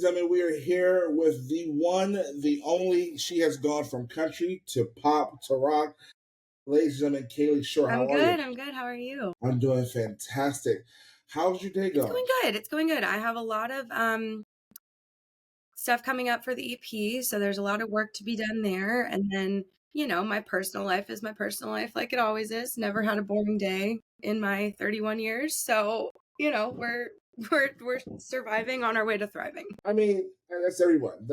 Ladies and gentlemen, we are here with the one, the only. She has gone from country to pop to rock. Ladies and gentlemen, Kalie Shorr, how are you? I'm good. How are you? I'm doing fantastic. How's your day It's going? going good. It's going good. I have a lot of stuff coming up for the EP, so there's a lot of work to be done there. And then, my personal life is my personal life, like it always is. Never had a boring day in my 31 years. So, we're surviving on our way to thriving. I mean, that's everyone.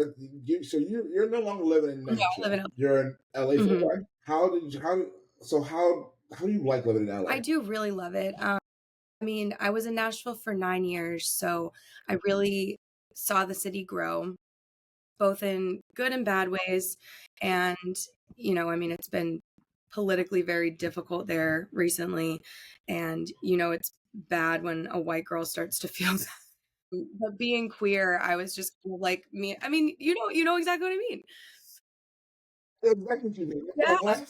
You're no longer living in No, I Nashville. live in LA. You're in LA full Mhm. time. How do you like living in LA? I do really love it. I was in Nashville for 9 years, so I really saw the city grow, both in good and bad ways. And, it's been politically very difficult there recently. And, it's bad when a white girl starts to feel that. But being queer, I was just kind of like me. I mean, you know exactly what I mean. Exactly what you mean. Yeah.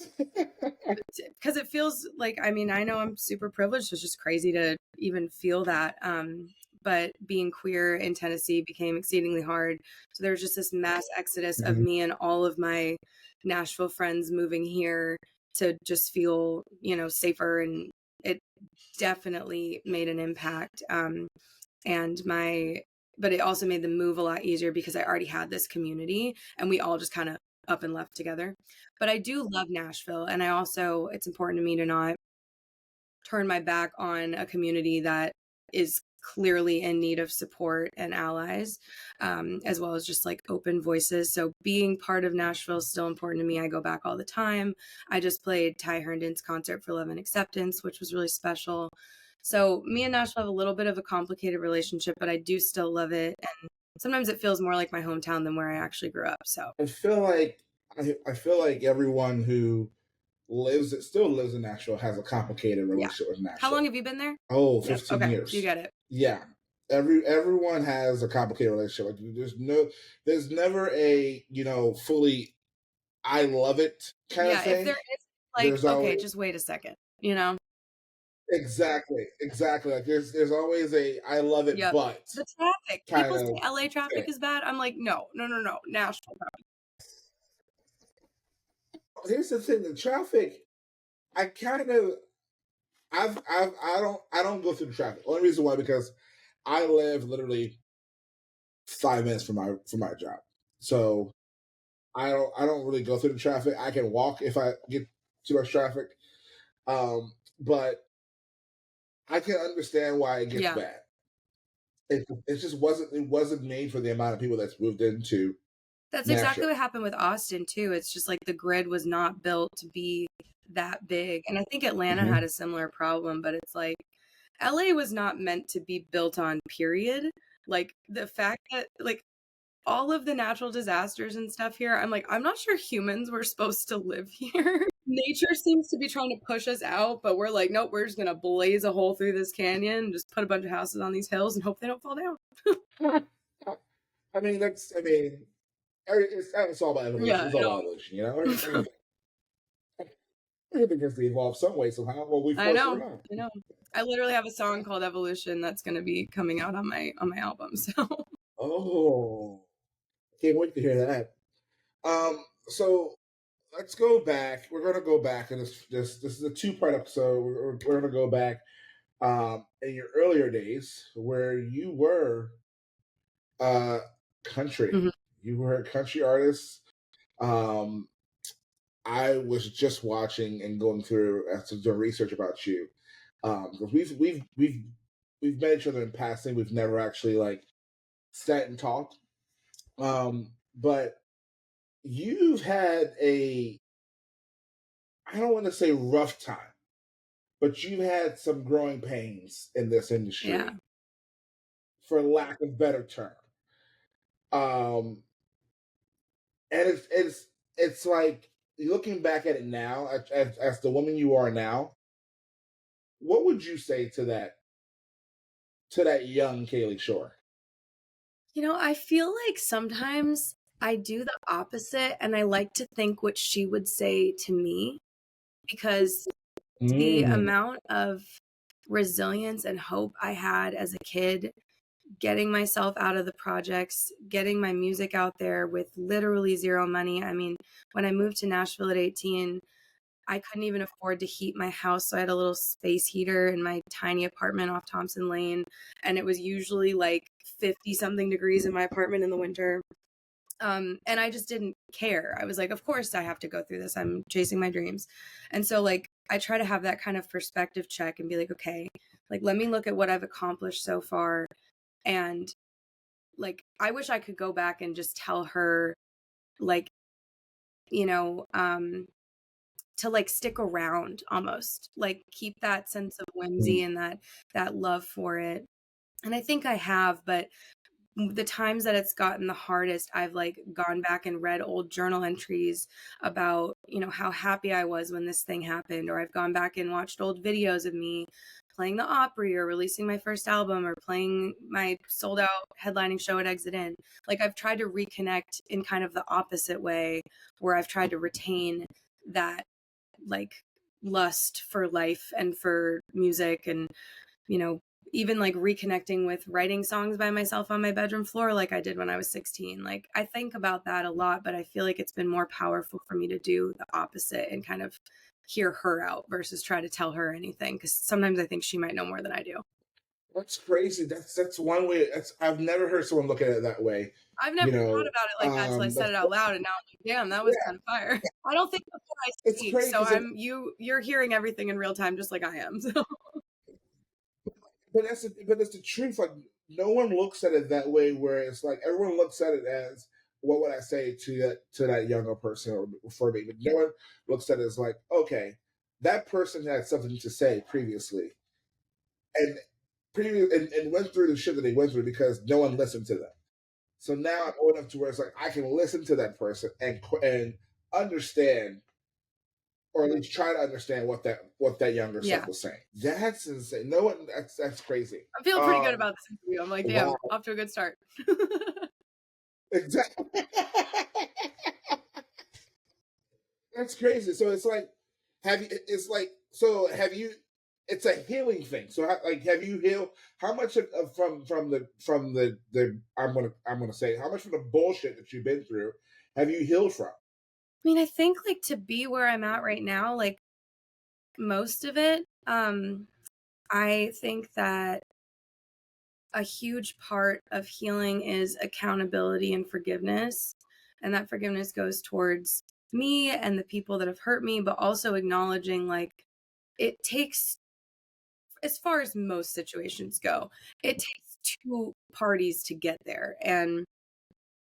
Because it feels like, I know I'm super privileged. It's just crazy to even feel that. But being queer in Tennessee became exceedingly hard. So there was just this mass exodus of me and all of my Nashville friends moving here to just feel, safer. And it definitely made an impact. But it also made the move a lot easier because I already had this community and we all just kind of up and left together. But I do love Nashville. And it's important to me to not turn my back on a community that is clearly in need of support and allies, as well as just like open voices. So being part of Nashville is still important to me. I go back all the time. I just played Ty Herndon's concert for Love and Acceptance, which was really special. So me and Nashville have a little bit of a complicated relationship, but I do still love it. And sometimes it feels more like my hometown than where I actually grew up. So I feel like everyone who still lives in Nashville has a complicated relationship with Nashville. How long have you been there? Oh, 15 okay, years. So you get it. Yeah. Everyone has a complicated relationship. Like there's never a, fully I love it kind of thing. If there is like, okay, just wait a second, Exactly. Like there's always a I love it, but the traffic. People say LA traffic is bad. I'm like, no, Nashville traffic. Here's the thing: the traffic. I don't go through the traffic. Only reason why, because I live literally 5 minutes from my job, so I don't really go through the traffic. I can walk if I get too much traffic, but I can understand why it gets bad. It just wasn't made for the amount of people that's moved into. That's exactly what happened with Austin too. It's just like the grid was not built to be that big, and I think Atlanta had a similar problem. But it's like LA was not meant to be built on, period. Like the fact that like all of the natural disasters and stuff here, I'm like, I'm not sure humans were supposed to live here. Nature seems to be trying to push us out, but we're like, nope, we're just gonna blaze a hole through this canyon and just put a bunch of houses on these hills and hope they don't fall down. It's all about evolution. Yeah, it's all about evolution, Everything has to evolve some way somehow. Well, I know. I literally have a song called Evolution that's going to be coming out on my album. So. Oh, can't wait to hear that. So let's go back. We're going to go back, and this is a 2-part episode. We're going to go back in your earlier days where you were country. Mm-hmm. You were a country artist. I was just watching and going through doing research about you. We've met each other in passing. We've never actually like sat and talked. But you've had I don't want to say rough time, but you've had some growing pains in this industry, for lack of better term. And it's like, looking back at it now, as the woman you are now, what would you say to that young Kalie Shorr? I feel like sometimes I do the opposite, and I like to think what she would say to me, because the amount of resilience and hope I had as a kid getting myself out of the projects, getting my music out there with literally zero money. I mean, when I moved to Nashville at 18, I couldn't even afford to heat my house, so I had a little space heater in my tiny apartment off Thompson Lane, and it was usually like 50 something degrees in my apartment in the winter. And I just didn't care. I was like, of course I have to go through this. I'm chasing my dreams. And so like I try to have that kind of perspective check and be like, okay, like let me look at what I've accomplished so far. And like I wish I could go back and just tell her like, you know, to like stick around almost. Like keep that sense of whimsy and that love for it. And I think I have, but the times that it's gotten the hardest, I've like gone back and read old journal entries about, you know, how happy I was when this thing happened, or I've gone back and watched old videos of me playing the Opry or releasing my first album or playing my sold out headlining show at Exit In. Like I've tried to reconnect in kind of the opposite way, where I've tried to retain that like lust for life and for music, and you know, even like reconnecting with writing songs by myself on my bedroom floor like I did when I was 16. Like I think about that a lot, but I feel like it's been more powerful for me to do the opposite and kind of hear her out versus try to tell her anything, because sometimes I think she might know more than I do. That's crazy. That's one way. I've never heard someone look at it that way. I've never You thought know, about it like that till I said that's it out loud, and now I'm like, damn, that was yeah, kind of fire. I don't think before I it's speak, crazy so because you're hearing everything in real time just like I am. So but that's the truth. Like no one looks at it that way. Where it's like everyone looks at it as what would I say to that younger person or for me, but no one looks at it as like okay, that person had something to say previously and and went through the shit that they went through because no one listened to them. So now I'm old enough to where it's like I can listen to that person and understand, or at least try to understand what that younger self yeah, was saying. That's insane. No one. That's crazy. I'm feeling pretty good about this interview. I'm like, damn, Wow. off to a good start. Exactly. That's crazy. So it's like, have you? It's like, so have you? It's a healing thing. So like, have you healed? How much from the I'm gonna say how much from the bullshit that you've been through have you healed from? I mean, I think like to be where I'm at right now, like most of it, I think that a huge part of healing is accountability and forgiveness. And that forgiveness goes towards me and the people that have hurt me, but also acknowledging like it takes, as far as most situations go, it takes two parties to get there. And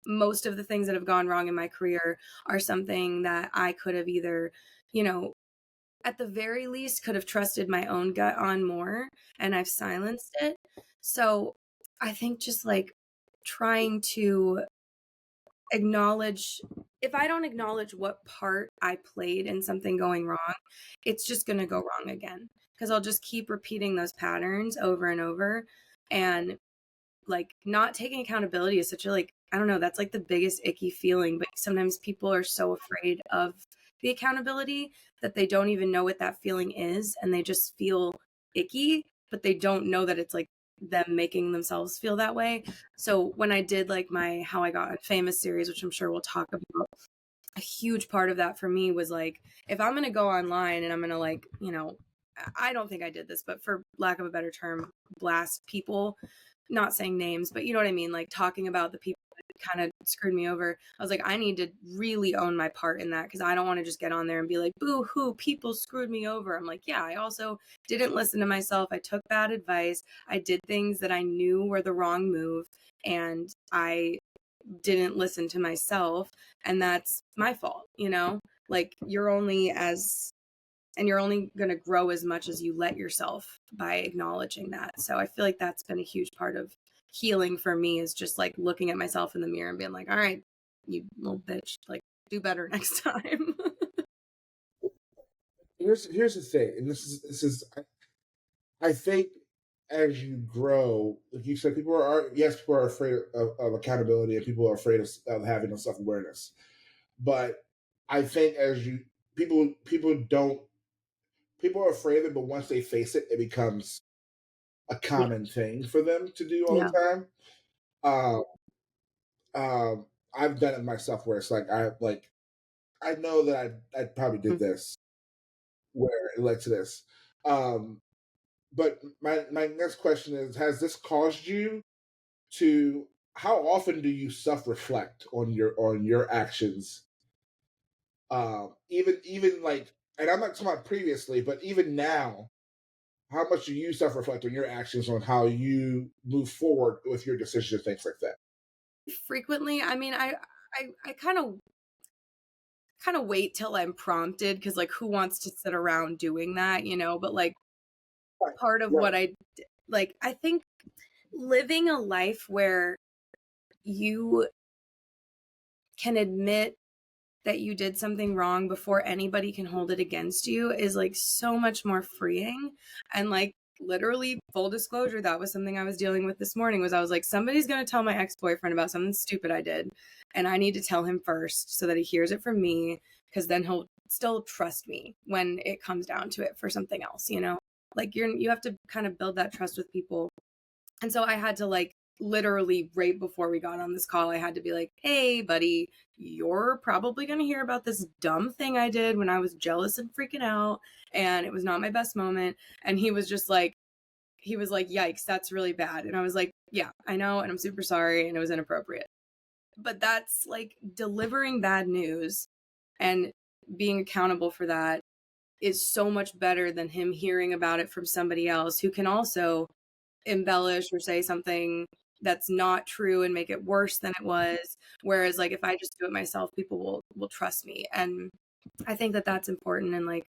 most of the things that have gone wrong in my career are something that I could have either, you know, at the very least could have trusted my own gut on more, and I've silenced it. So I think just like trying to acknowledge, if I don't acknowledge what part I played in something going wrong, it's just going to go wrong again, because I'll just keep repeating those patterns over and over. And like not taking accountability is such a like, I don't know, that's like the biggest icky feeling, but sometimes people are so afraid of the accountability that they don't even know what that feeling is, and they just feel icky, but they don't know that it's like them making themselves feel that way. So when I did like my How I Got Famous series, which I'm sure we'll talk about, a huge part of that for me was like, if I'm going to go online and I'm going to like, you know, I don't think I did this, but for lack of a better term, blast people, not saying names, but you know what I mean? Like talking about the people that kind of screwed me over. I was like, I need to really own my part in that, because I don't want to just get on there and be like, boo hoo, people screwed me over. I'm like, yeah, I also didn't listen to myself. I took bad advice. I did things that I knew were the wrong move, and I didn't listen to myself, and that's my fault, you know? Like you're only as, and you're only going to grow as much as you let yourself by acknowledging that. So I feel like that's been a huge part of healing for me, is just like looking at myself in the mirror and being like, all right, you little bitch, like do better next time. Here's the thing, and this is I think as you grow, like you said, people are afraid of accountability, and people are afraid of having a self awareness. But I think as you people don't people are afraid of it, but once they face it, it becomes a common thing for them to do all Yeah. the time. Um, I've done it myself where it's like I know that I probably did Mhm. this where it led to this. Um, but my next question is: has this caused you to? How often do you self reflect on your actions? Even like, and I'm not talking about previously, but even now, how much do you self reflect on your actions on how you move forward with your decisions, things like that? Frequently, I mean, I kind of wait till I'm prompted because like who wants to sit around doing that, you know? But like Right, part of right, what like I think living a life where you can admit that you did something wrong before anybody can hold it against you is like so much more freeing. And like literally full disclosure, that was something I was dealing with this morning was I was like, somebody's going to tell my ex-boyfriend about something stupid I did. And I need to tell him first so that he hears it from me. Cause then he'll still trust me when it comes down to it for something else, you know, like you have to kind of build that trust with people. And so I had to like literally right before we got on this call, I had to be like, hey, buddy, you're probably going to hear about this dumb thing I did when I was jealous and freaking out. And it was not my best moment. And he was like, yikes, that's really bad. And I was like, yeah, I know. And I'm super sorry. And it was inappropriate. But that's like delivering bad news and being accountable for that is so much better than him hearing about it from somebody else who can also embellish or say something that's not true and make it worse than it was. Whereas like if I just do it myself, people will trust me. And I think that that's important and like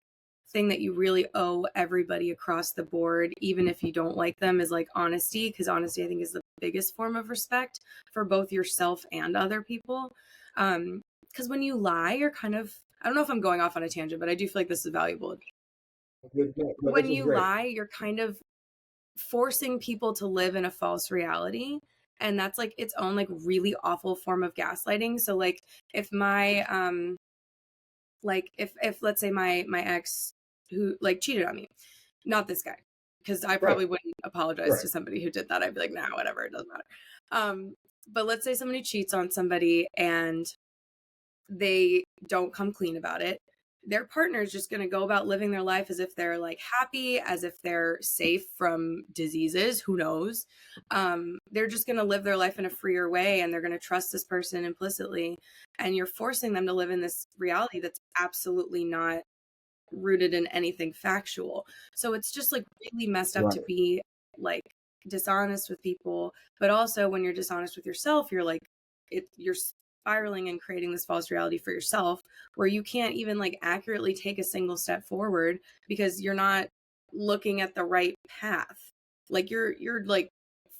thing that you really owe everybody across the board, even if you don't like them, is like honesty, because honesty I think is the biggest form of respect for both yourself and other people. Because when you lie, you're kind of, I don't know if I'm going off on a tangent, but I do feel like this is valuable. no, this When is you great. lie, you're kind of forcing people to live in a false reality, and that's like its own like really awful form of gaslighting. So like if my like if let's say my ex who like cheated on me, not this guy, because I Right, probably wouldn't apologize right. to somebody who did that. I'd be like, nah, whatever, it doesn't matter. But let's say somebody cheats on somebody and they don't come clean about it. Their partner is just going to go about living their life as if they're like happy, as if they're safe from diseases. Who knows? They're just going to live their life in a freer way and they're going to trust this person implicitly. And you're forcing them to live in this reality that's absolutely not rooted in anything factual. So it's just like really messed up to Right. be like dishonest with people, but also when you're dishonest with yourself, you're like you're spiraling and creating this false reality for yourself where you can't even like accurately take a single step forward because you're not looking at the right path. Like you're like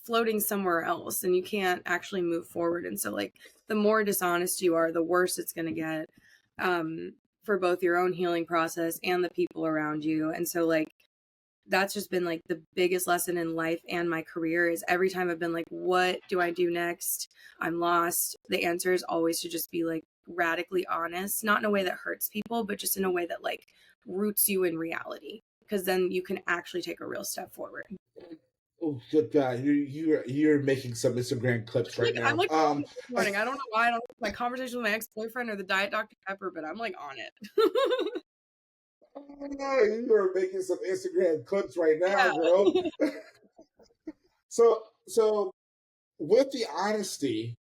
floating somewhere else and you can't actually move forward. And so like the more dishonest you are, the worse it's going to get. For both your own healing process and the people around you. And so like that's just been like the biggest lesson in life and my career is every time I've been like, what do I do next? I'm lost. The answer is always to just be like radically honest, not in a way that hurts people, but just in a way that like roots you in reality. Because then you can actually take a real step forward. Oh, good God, you're making some Instagram clips right I'm now. like this morning. I don't know why. I don't know if my conversation with my ex-boyfriend or the Diet Dr. Pepper, but I'm like on it. You are making some Instagram clips right now, Yeah. girl. So with the honesty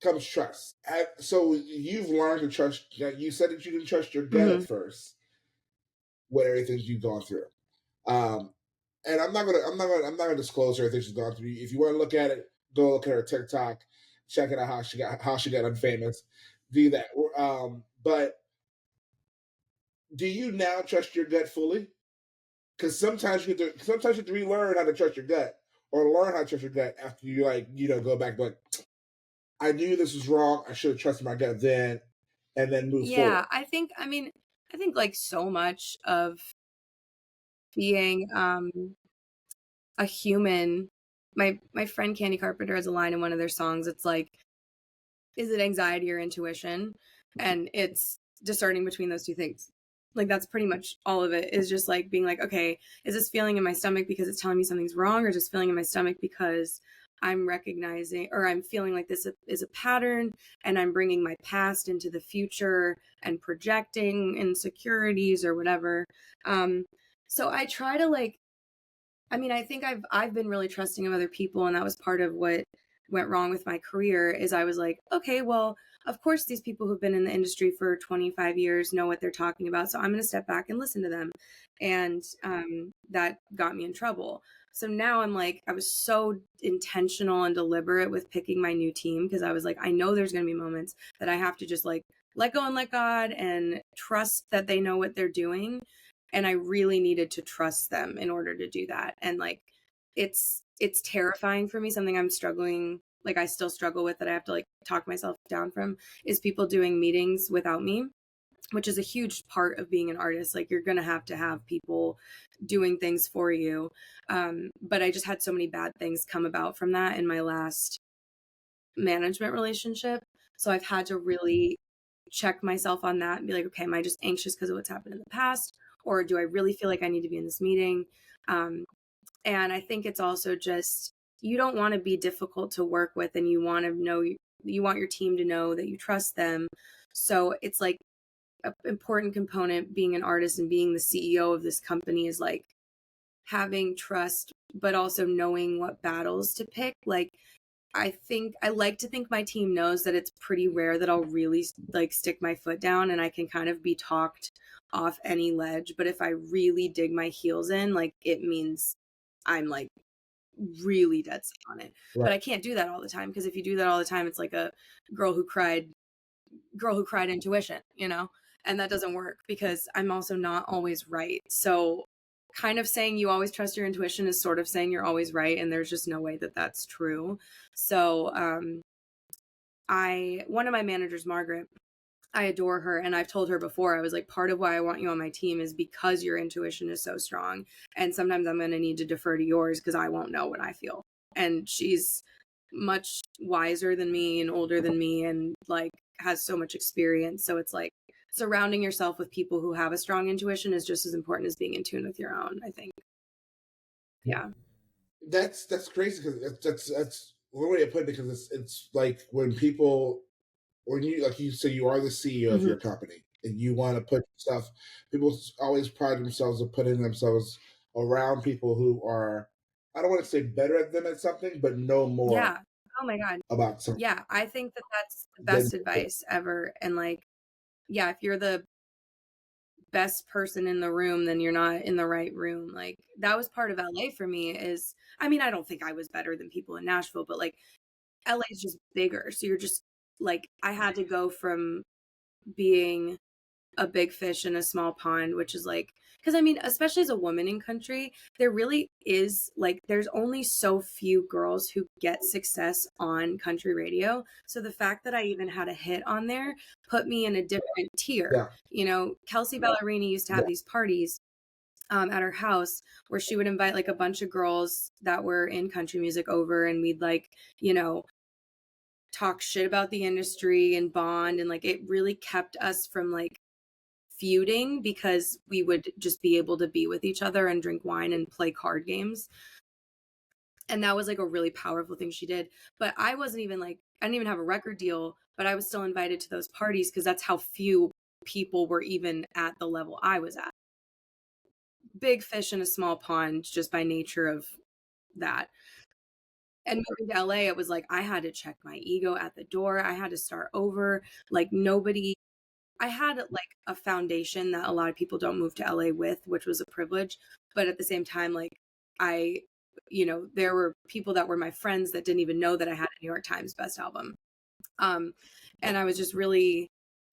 comes trust. So you've learned to trust. You said that you didn't trust your gut at Hmm. first with everything you've gone through. Um, and I'm not gonna disclose everything she's gone through. If you want to look at it, go look at her TikTok, check it out how she got unfamous. Do that. But do you now trust your gut fully? Because sometimes you have to relearn how to trust your gut, or learn how to trust your gut after you go back like, I knew this was wrong. I should have trusted my gut then, and then move Yeah, forward. I think like so much of being a human, my friend Candy Carpenter has a line in one of their songs. It's like, is it anxiety or intuition? And it's discerning between those two things. Like that's pretty much all of it, is just like being like, okay, is this feeling in my stomach because it's telling me something's wrong, or just feeling in my stomach because I'm recognizing, or I'm feeling like this is a pattern and I'm bringing my past into the future and projecting insecurities or whatever. So I try to like, I mean, I think I've been really trusting of other people, and that was part of what went wrong with my career. Is I was like, okay, well, of course these people who've been in the industry for 25 years know what they're talking about, so I'm going to step back and listen to them. And that got me in trouble. So now I'm like, I was so intentional and deliberate with picking my new team, because I was like, I know there's going to be moments that I have to just like let go and let God and trust that they know what they're doing. And I really needed to trust them in order to do that. And like it's terrifying for me. Something I'm struggling, like I still struggle with, that I have to like talk myself down from, is people doing meetings without me, which is a huge part of being an artist. Like you're gonna have to have people doing things for you. But I just had so many bad things come about from that in my last management relationship. So I've had to really check myself on that and be like, okay, am I just anxious because of what's happened in the past? Or do I really feel like I need to be in this meeting? Um, and I think it's also just, you don't want to be difficult to work with, and you want to know, you want your team to know that you trust them. So it's like an important component being an artist and being the CEO of this company is like having trust, but also knowing what battles to pick. Like I like to think my team knows that it's pretty rare that I'll really like stick my foot down and I can kind of be talked off any ledge. But if I really dig my heels in, like it means I'm like really dead set on it. Right. But I can't do that all the time, because if you do that all the time, it's like a girl who cried intuition, you know? And that doesn't work, because I'm also not always right. So kind of saying you always trust your intuition is sort of saying you're always right, and there's just no way that that's true. So one of my managers, Margaret, I adore her, and I've told her before, I was like, part of why I want you on my team is because your intuition is so strong, and sometimes I'm going to need to defer to yours because I won't know what I feel. And she's much wiser than me and older than me, and like has so much experience. So it's like surrounding yourself with people who have a strong intuition is just as important as being in tune with your own, I think. Yeah. That's crazy, because that's one way to put it, because it's like when people, when you, like you say, you are the CEO of Mm-hmm. your company and you want to put stuff, people always pride themselves of putting themselves around people who are, I don't want to say better at them at something, but know more Yeah. Oh my God. about something Yeah. I think that that's the than best advice ever. And like, yeah, if you're the best person in the room, then you're not in the right room. Like that was part of LA for me. Is, I mean, I don't think I was better than people in Nashville, but like LA is just bigger. So you're just like, I had to go from being a big fish in a small pond, which is like, because I mean, especially as a woman in country, there really is like, there's only so few girls who get success on country radio. So the fact that I even had a hit on there put me in a different tier. yeah, You know, Kelsey Ballerini used to have yeah, these parties at her house where she would invite like a bunch of girls that were in country music over, and we'd like, you know, talk shit about the industry and bond. And like, it really kept us from like feuding, because we would just be able to be with each other and drink wine and play card games. And that was like a really powerful thing she did. But I wasn't even like, I didn't even have a record deal, but I was still invited to those parties because that's how few people were even at the level I was at. Big fish in a small pond, just by nature of that. And moving to LA, it was like I had to check my ego at the door. I had to start over. Like nobody, I had like a foundation that a lot of people don't move to LA with, which was a privilege. But at the same time, like I, you know, there were people that were my friends that didn't even know that I had a New York Times best album. Um, and I was just really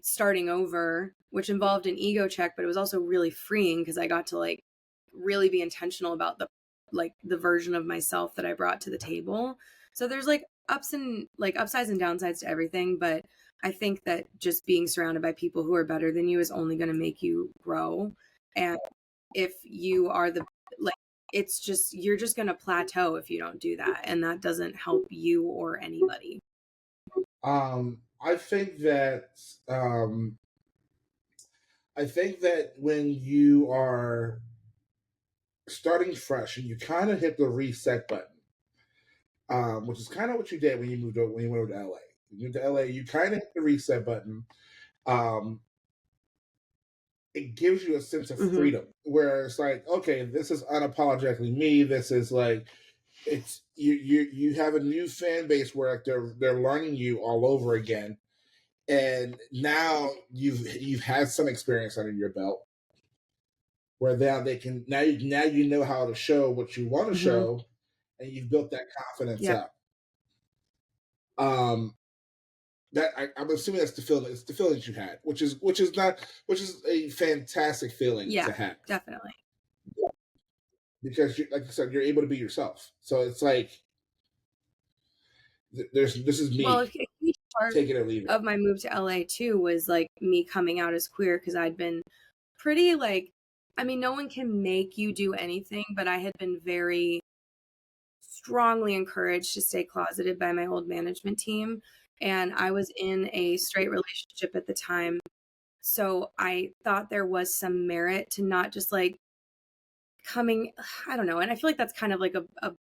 starting over, which involved an ego check, but it was also really freeing because I got to like really be intentional about the version of myself that I brought to the table. So there's like upsides and downsides to everything, but I think that just being surrounded by people who are better than you is only going to make you grow. And if you are the like, it's just, you're just going to plateau if you don't do that, and that doesn't help you or anybody. I think that I think that when you are starting fresh and you kind of hit the reset button, which is kind of what you did when you moved when you went over to LA. You moved to LA, you kind of hit the reset button. It gives you a sense of freedom where it's like, okay, this is unapologetically me. This is like, it's you have a new fan base where like they're learning you all over again, and now you've had some experience under your belt where now they can now you know how to show what you want to show, and you've built that confidence up. That I'm assuming that's the feeling. It's the feeling that you had, which is a fantastic feeling to have. Definitely. Because, like you said, you're able to be yourself. So it's like this is me. Well, a huge part take it or leave it. of my move to LA too was like me coming out as queer, because I'd been pretty like, I mean, no one can make you do anything, but I had been very strongly encouraged to stay closeted by my old management team. And I was in a straight relationship at the time. So I thought there was some merit to not just like coming, I don't know. And I feel like that's kind of like a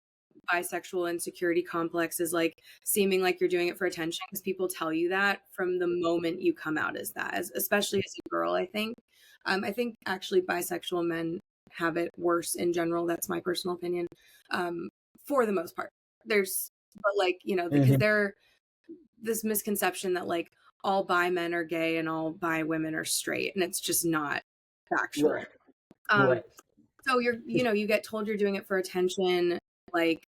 bisexual insecurity complex, is like seeming like you're doing it for attention, because people tell you that from the moment you come out as that, especially as a girl, I think. I think actually bisexual men have it worse in general. That's my personal opinion. For the most part, but like, because they're this misconception that like all bi men are gay and all bi women are straight, and it's just not factual. Right. So you get told you're doing it for attention. Like,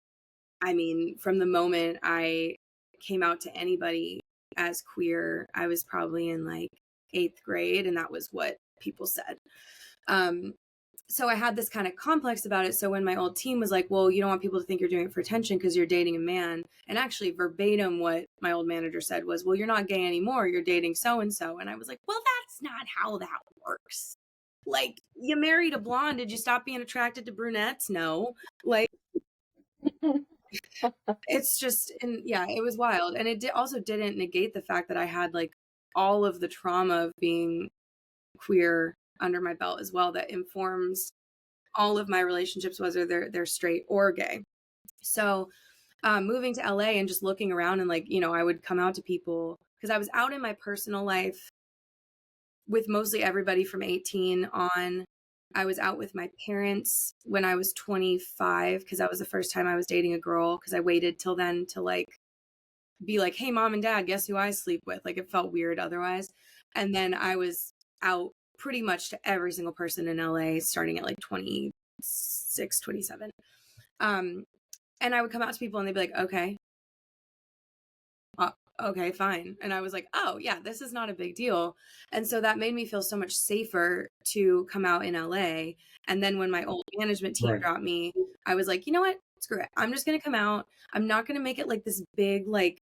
I mean, from the moment I came out to anybody as queer, I was probably in like 8th grade, and that was what people said. So I had this kind of complex about it. So when my old team was like, well, you don't want people to think you're doing it for attention because you're dating a man. And actually verbatim what my old manager said was, well, you're not gay anymore. You're dating so-and-so. And I was like, well, that's not how that works. Like, you married a blonde. Did you stop being attracted to brunettes? No. Like, it's just, and yeah, it was wild. And it also didn't negate the fact that I had like all of the trauma of being queer under my belt as well, that informs all of my relationships, whether they're straight or gay. So moving to LA and just looking around, and like, I would come out to people, because I was out in my personal life with mostly everybody from 18 on. I was out with my parents when I was 25, because that was the first time I was dating a girl, because I waited till then to like be like, hey, mom and dad, guess who I sleep with? Like, it felt weird otherwise. And then I was out pretty much to every single person in LA starting at like 26, 27. And I would come out to people and they'd be like, okay, okay, fine. And I was like, oh yeah, this is not a big deal. And so that made me feel so much safer to come out in LA. And then when my old management team dropped me, I was like, you know what? Screw it. I'm just going to come out. I'm not going to make it like this big, like,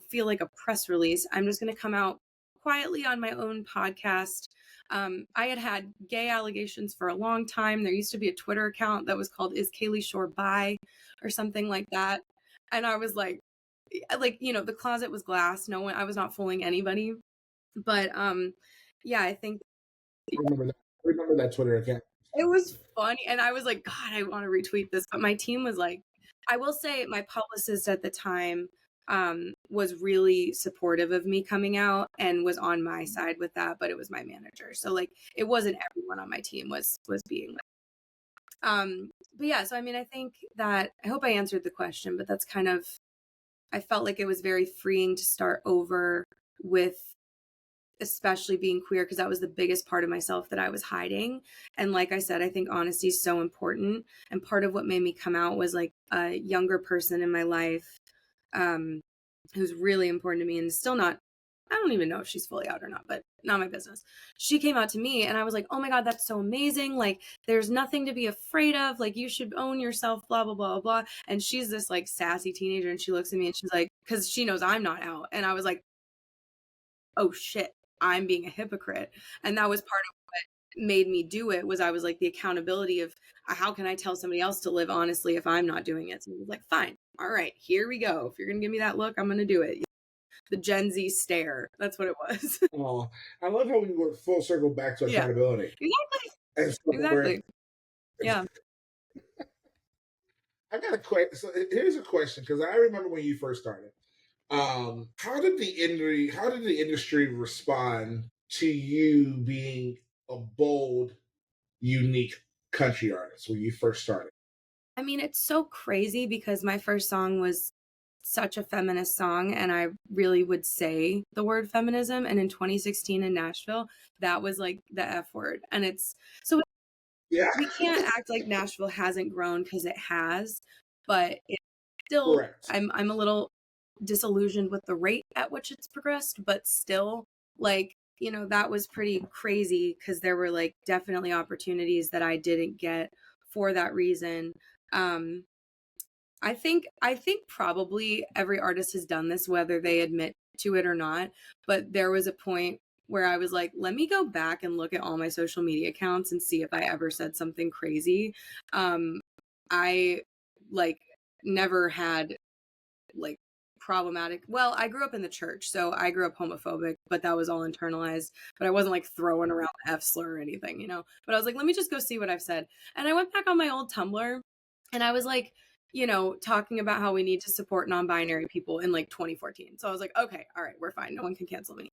feel like a press release. I'm just going to come out quietly on my own podcast. I had gay allegations for a long time. There used to be a Twitter account that was called Is Kalie Shorr Bi or something like that. And I was like, the closet was glass. I was not fooling anybody. But yeah, I think I remember that Twitter account. It was funny. And I was like, God, I want to retweet this. But my team was like, I will say my publicist at the time was really supportive of me coming out and was on my side with that, but it was my manager. So like, it wasn't everyone on my team was being like, but yeah, so I mean, I think that, I hope I answered the question, but that's kind of, I felt like it was very freeing to start over with, especially being queer, because that was the biggest part of myself that I was hiding. And like I said, I think honesty is so important. And part of what made me come out was like a younger person in my life who's really important to me, and still not, I don't even know if she's fully out or not, but not my business. She came out to me and I was like, oh my God, that's so amazing. Like, there's nothing to be afraid of. Like, you should own yourself, blah, blah, blah, blah. And she's this like sassy teenager, and she looks at me and she's like, because she knows I'm not out. And I was like, oh shit, I'm being a hypocrite. And that was part of what made me do it, was I was like, the accountability of how can I tell somebody else to live honestly if I'm not doing it? So I was like, fine, all right, here we go. If you're gonna give me that look, I'm gonna do it. the Gen Z stare. That's what it was. Oh, I love how we went full circle back to Yeah, accountability. exactly. And so Exactly. Yeah. I got a question. So here's a question, because I remember when you first started. How did the industry respond to you being a bold, unique country artist when you first started? I mean, it's so crazy because my first song was such a feminist song, and I really would say the word feminism. And in 2016 in Nashville, that was like the F word. And it's so Yeah, we can't act like Nashville hasn't grown, because it has, but it's still, correct. I'm a little disillusioned with the rate at which it's progressed, but still, like, that was pretty crazy, because there were like definitely opportunities that I didn't get for that reason. Um, I think probably every artist has done this, whether they admit to it or not. But there was a point where I was like, let me go back and look at all my social media accounts and see if I ever said something crazy. I like never had like problematic. Well, I grew up in the church, so I grew up homophobic, but that was all internalized. But I wasn't like throwing around the F slur or anything. But I was like, let me just go see what I've said. And I went back on my old Tumblr, and I was like, talking about how we need to support non-binary people in like 2014. So I was like, okay, all right, we're fine. No one can cancel me.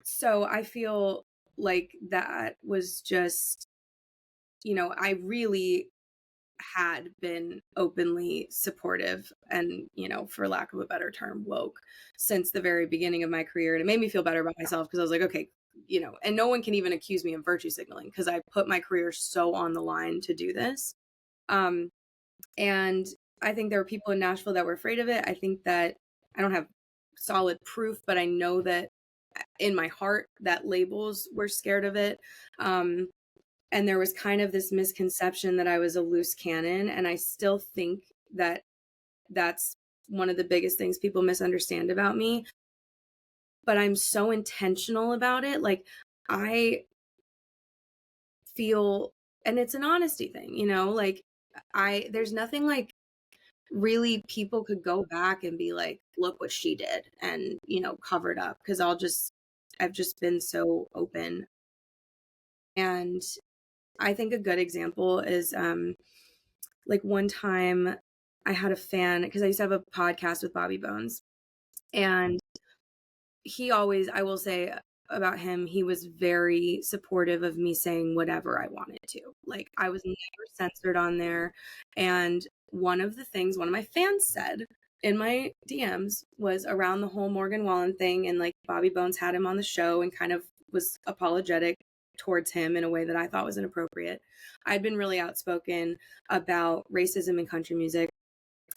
So I feel like that was just, I really had been openly supportive and, for lack of a better term, woke since the very beginning of my career. And it made me feel better about myself, because I was like, okay, and no one can even accuse me of virtue signaling, because I put my career so on the line to do this. And I think there were people in Nashville that were afraid of it. I think that I don't have solid proof, but I know that in my heart that labels were scared of it. And there was kind of this misconception that I was a loose cannon. And I still think that that's one of the biggest things people misunderstand about me. But I'm so intentional about it. Like, I feel, and it's an honesty thing, like, there's nothing like really people could go back and be like, look what she did, and, covered up, because I've just been so open. And I think a good example is, like, one time I had a fan, because I used to have a podcast with Bobby Bones, and I will say about him, he was very supportive of me saying whatever I wanted to. Like, I was never censored on there. And one of my fans said in my DMs was around the whole Morgan Wallen thing, and like Bobby Bones had him on the show and kind of was apologetic towards him in a way that I thought was inappropriate. I'd been really outspoken about racism in country music,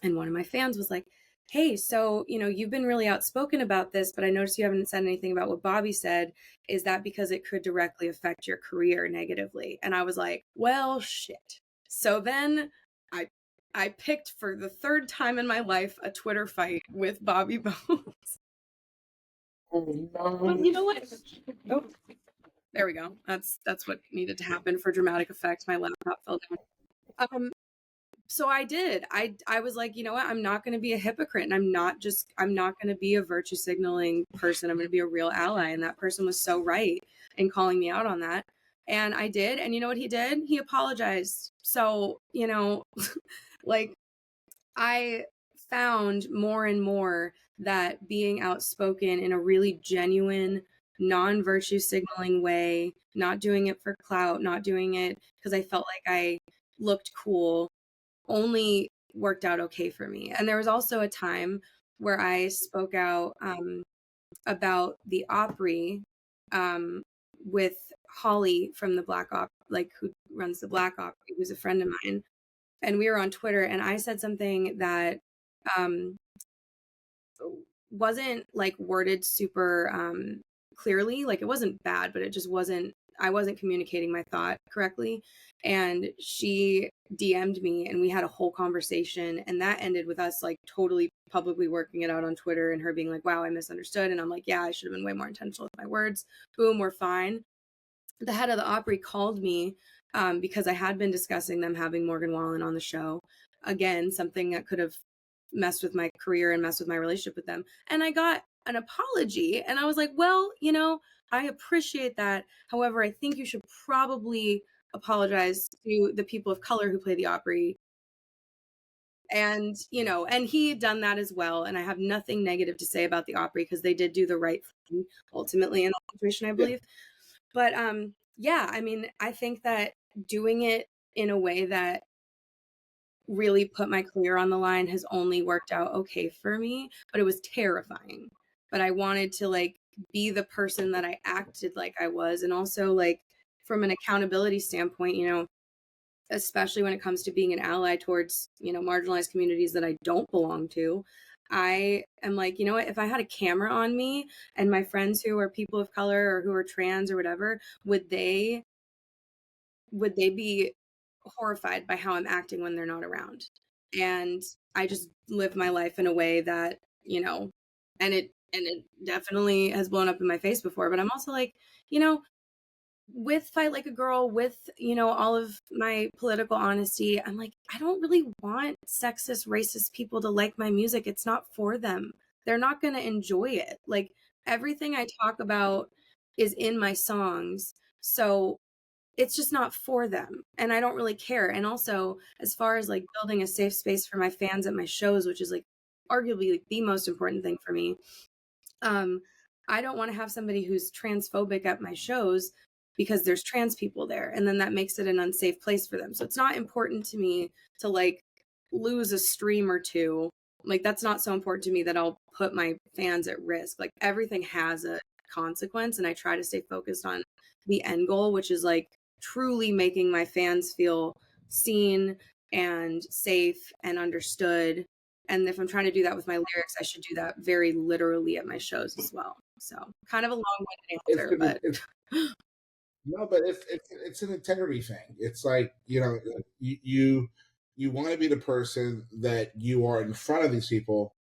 and one of my fans was like, hey, so, you've been really outspoken about this, but I noticed you haven't said anything about what Bobby said. Is that because it could directly affect your career negatively? And I was like, well, shit. So then I picked, for the third time in my life, a Twitter fight with Bobby Bones. Oh, no. But you know what? Oh, there we go. That's what needed to happen for dramatic effect. My laptop fell down. So I did. I was like, you know what? I'm not going to be a hypocrite, and I'm not going to be a virtue signaling person. I'm going to be a real ally. And that person was so right in calling me out on that. And I did. And you know what he did? He apologized. So, like, I found more and more that being outspoken in a really genuine, non-virtue signaling way, not doing it for clout, not doing it because I felt like I looked cool, only worked out okay for me. And there was also a time where I spoke out about the Opry with Holly from the Black Op, like, who runs the Black Opry, who's a friend of mine. And we were on Twitter, and I said something that um, wasn't like worded super clearly. Like, it wasn't bad, but it just wasn't, I wasn't communicating my thought correctly. And she DM'd me, and we had a whole conversation, and that ended with us like totally publicly working it out on Twitter, and her being like, wow, I misunderstood. And I'm like, yeah, I should have been way more intentional with my words. Boom, we're fine. The head of the Opry called me because I had been discussing them having Morgan Wallen on the show. Again, something that could have messed with my career and messed with my relationship with them. And I got an apology, and I was like, well, you know, I appreciate that. However, I think you should probably apologize to the people of color who play the Opry. And, you know, and he had done that as well. And I have nothing negative to say about the Opry because they did do the right thing ultimately in that situation, I Yeah. believe. But yeah, I mean, I think that doing it in a way that really put my career on the line has only worked out okay for me, but it was terrifying. But I wanted to like be the person that I acted like I was. And also like from an accountability standpoint, you know, especially when it comes to being an ally towards, you know, marginalized communities that I don't belong to, I am like, you know what, if I had a camera on me and my friends who are people of color or who are trans or whatever, would they be horrified by how I'm acting when they're not around? And I just live my life in a way that, you know, and it definitely has blown up in my face before, but I'm also like, you know, with Fight Like a Girl, with, you know, all of my political honesty, I'm like, I don't really want sexist, racist people to like my music. It's not for them. They're not going to enjoy it. Like everything I talk about is in my songs. So it's just not for them. And I don't really care. And also, as far as like building a safe space for my fans at my shows, which is like arguably like the most important thing for me, um, I don't want to have somebody who's transphobic at my shows because there's trans people there. And then that makes it an unsafe place for them. So it's not important to me to like lose a stream or two. Like that's not so important to me that I'll put my fans at risk. Like everything has a consequence. And I try to stay focused on the end goal, which is like truly making my fans feel seen and safe and understood. And if I'm trying to do that with my lyrics, I should do that very literally at my shows as well. So kind of a long-winded It's answer, but no, but it's an integrity thing. It's like, you know, you want to be the person that you are in front of these people,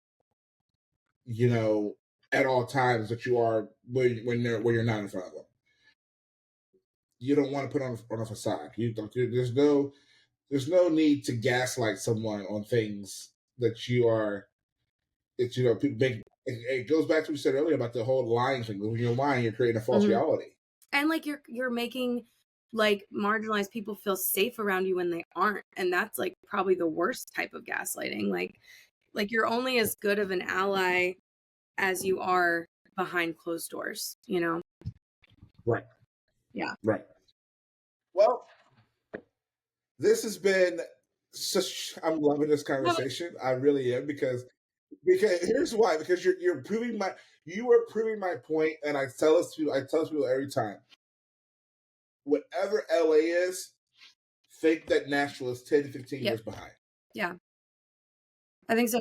you know, at all times that you are when you're not in front of them. You don't want to put on a facade. You don't. There's no need to gaslight someone on things that you are. It's, you know, people make. It goes back to what you said earlier about the whole lying thing. When you're lying, you're creating a false Mhm. reality. And like you're making like marginalized people feel safe around you when they aren't. And that's like probably the worst type of gaslighting. Like you're only as good of an ally as you are behind closed doors, you know? Right. Yeah. Right. Well, this has been such. I'm loving this conversation. I really am because here's why. Because you are proving my point, and I tell this people every time. Whatever LA is, think that Nashville is 10 to 15 Yep. years behind. Yeah. I think so.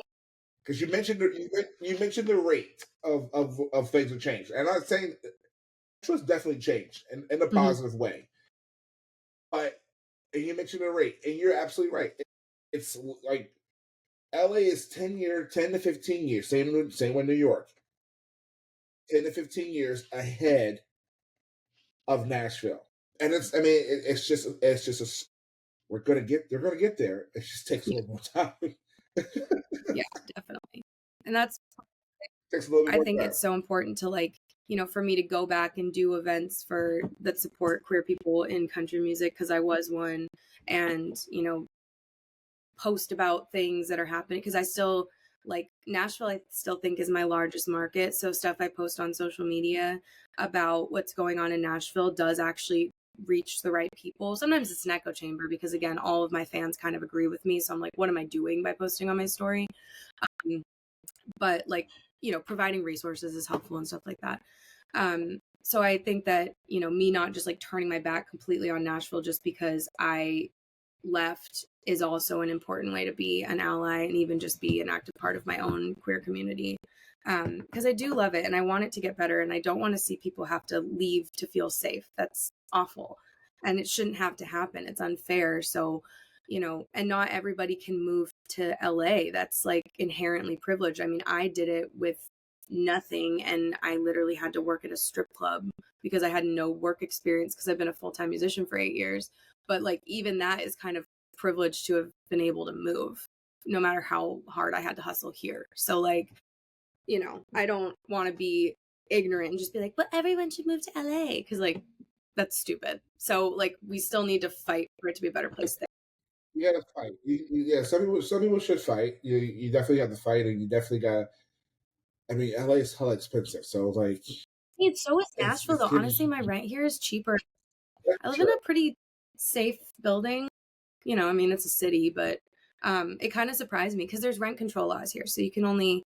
Because you mentioned the rate of things have changed, and I'm not saying Nashville's definitely changed in a Mhm. positive way, but and you mentioned the rate, and you're absolutely right. It's like LA is 10 to 15 years, same with New York, 10 to 15 years ahead of Nashville. And it's, I mean, it's just they're gonna get there. It just takes a Yeah. little more time. Yeah, definitely. And that's Takes a little bit I more think time. it's so important to like, you know, for me to go back and do events for that support queer people in country music because I was one, and you know, post about things that are happening because I still like Nashville. I still think is my largest market, so stuff I post on social media about what's going on in Nashville does actually reach the right people. Sometimes it's an echo chamber because again, all of my fans kind of agree with me, so I'm like, what am I doing by posting on my story? But like, you know, providing resources is helpful and stuff like that. So I think that, you know, me not just like turning my back completely on Nashville just because I left is also an important way to be an ally and even just be an active part of my own queer community. Because I do love it and I want it to get better, and I don't want to see people have to leave to feel safe. That's awful. And it shouldn't have to happen. It's unfair. So, you know, and not everybody can move to LA. That's like inherently privileged. I mean, I did it with nothing, and I literally had to work at a strip club because I had no work experience because I've been a full-time musician for 8 years. But like even that is kind of privileged to have been able to move. no matter how hard I had to hustle here. So like, I don't want to be ignorant and just be like, well, everyone should move to LA because like that's stupid. So like we still need to fight for it to be a better place there. You gotta fight. Yeah, some people should fight. You definitely have to fight, and you definitely got. I mean, LA is hella expensive, so like Hey, so is Nashville it's though. Honestly, getting my rent here is cheaper. I live in true. a pretty safe building. I mean it's a city, but it kind of surprised me because there's rent control laws here. So it can only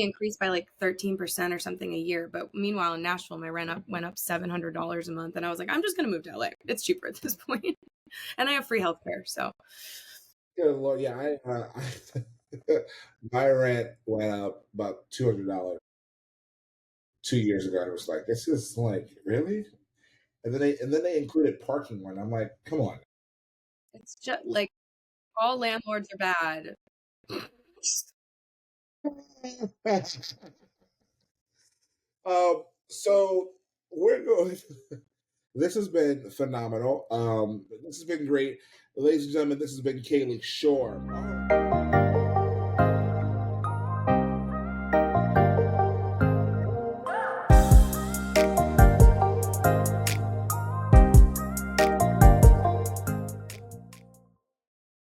increase by like 13% or something a year. But meanwhile, in Nashville, my rent went up $700 a month, and I was like, I'm just gonna move to LA. It's cheaper at this point, and I have free healthcare. So Good Lord, yeah, my rent went up about $200 2 years ago. And it was like, this is like really, and then they included parking one. I'm like, come on. it's just like all landlords are bad. So we're going. This has been phenomenal. This has been great, ladies and gentlemen. This has been Kalie Shorr.